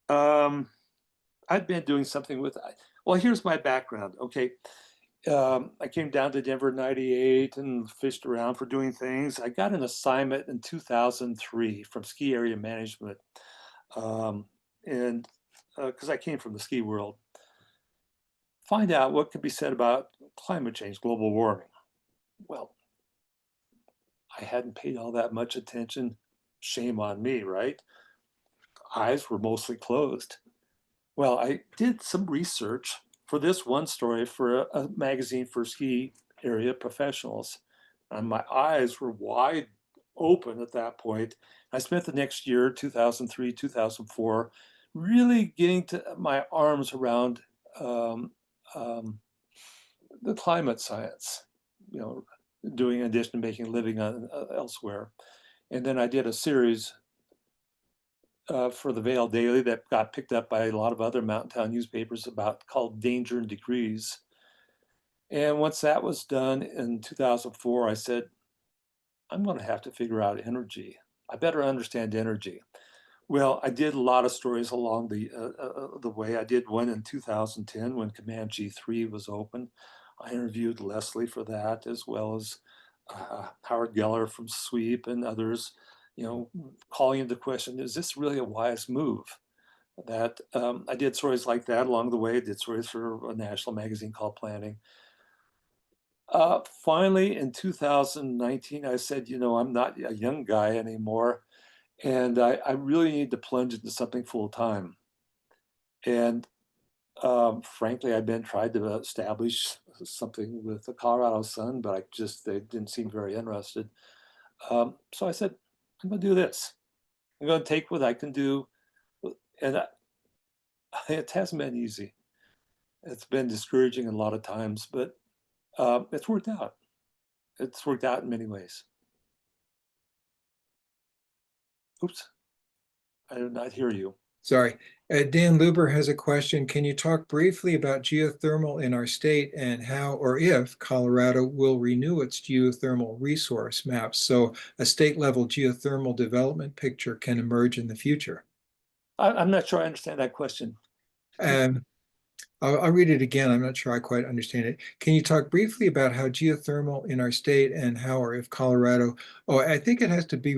[SPEAKER 2] um, I've been doing something with, well, here's my background. Okay. I came down to Denver in 98 and fished around for doing things. I got an assignment in 2003 from Ski Area Management. Um, and because I came from the ski world, find out what could be said about climate change, global warming. Well, I hadn't paid all that much attention. Shame on me, right? Eyes were mostly closed. Well, I did some research for this one story for a magazine for ski area professionals. And my eyes were wide open at that point. I spent the next year, 2003, 2004, really getting to my arms around um, um, the climate science, you know, doing in addition to making a living on, elsewhere. And then I did a series for the Vale Daily that got picked up by a lot of other mountain town newspapers about called Danger and Degrees. And once that was done in 2004, I said, I'm going to have to figure out energy. I better understand energy. Well, I did a lot of stories along the way. I did one in 2010 when Command G3 was open. I interviewed Leslie for that, as well as Howard Geller from Sweep and others, calling into question, is this really a wise move? That I did stories like that along the way. I did stories for a national magazine called Planning. Finally, in 2019, I said, I'm not a young guy anymore, and I really need to plunge into something full time. And frankly, I've been tried to establish something with the Colorado Sun, but they didn't seem very interested. So I said, I'm going to do this. I'm going to take what I can do, and it hasn't been easy. It's been discouraging a lot of times, but it's worked out. It's worked out in many ways. Oops, I did not hear you.
[SPEAKER 3] Sorry. Dan Luber has a question. Can you talk briefly about geothermal in our state and how or if Colorado will renew its geothermal resource maps so a state level geothermal development picture can emerge in the future?
[SPEAKER 2] I'm not sure I understand that question.
[SPEAKER 3] I'll read it again. I'm not sure I quite understand it. Can you talk briefly about how geothermal in our state and how or if Colorado, I think it has to be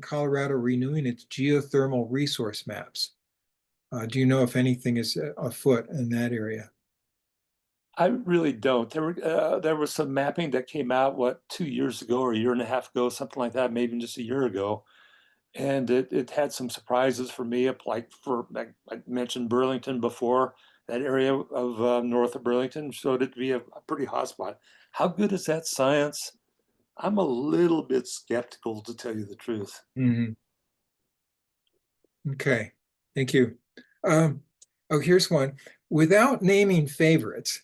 [SPEAKER 3] Colorado renewing its geothermal resource maps. Do you know if anything is afoot in that area?
[SPEAKER 2] I really don't. There was some mapping that came out, 2 years ago or a year and a half ago, something like that, maybe just a year ago. And it had some surprises for me, like I mentioned Burlington before, that area of north of Burlington showed it to be a pretty hot spot. How good is that science? I'm a little bit skeptical, to tell you the truth.
[SPEAKER 3] Mhm. Okay, thank you. Here's one. Without naming favorites,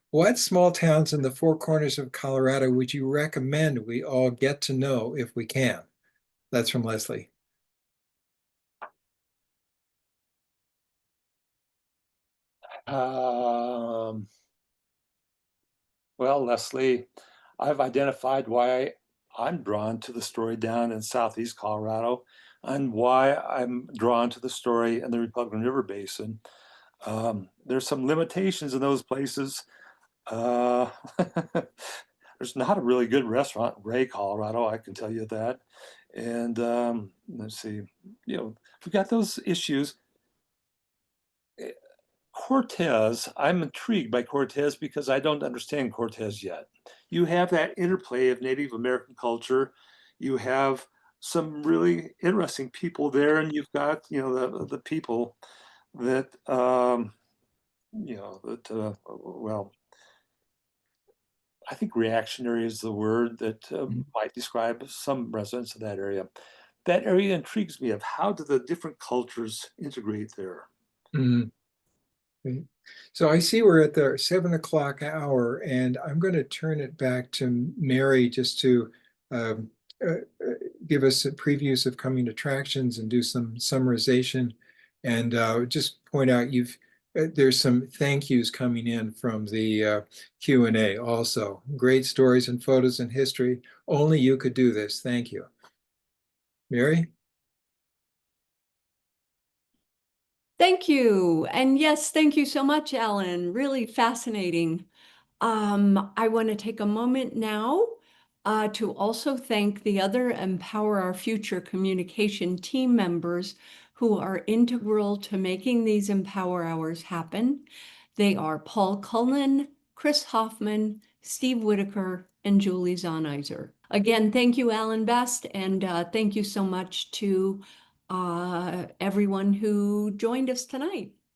[SPEAKER 3] what small towns in the Four Corners of Colorado would you recommend we all get to know if we can? That's from Leslie.
[SPEAKER 2] Well, Leslie, I've identified why I'm drawn to the story down in southeast Colorado and why I'm drawn to the story in the Republican River Basin. There's some limitations in those places. There's not a really good restaurant in Ray, Colorado, I can tell you that. And let's see, we've got those issues. Cortez, I'm intrigued by Cortez because I don't understand Cortez yet. You have that interplay of Native American culture. You have some really interesting people there, and you've got, the people that, well, I think reactionary is the word that might describe some residents of that area. That area intrigues me of how do the different cultures integrate there.
[SPEAKER 3] Mhm. Okay. So I see we're at the 7 o'clock hour, and I'm going to turn it back to Mary just to um, uh, uh, give us previews of coming attractions and do some summarization, and just point out there's some thank yous coming in from the Q&A also. Great stories and photos and history. Only you could do this. Thank you. Mary?
[SPEAKER 1] Thank you. And yes, thank you so much, Alan. Really fascinating. I want to take a moment now to also thank the other Empower Our Future communication team members who are integral to making these Empower Hours happen. They are Paul Cullen, Chris Hoffman, Steve Whitaker, and Julie Zonizer. Again, thank you, Alan Best, and thank you so much to everyone who joined us tonight.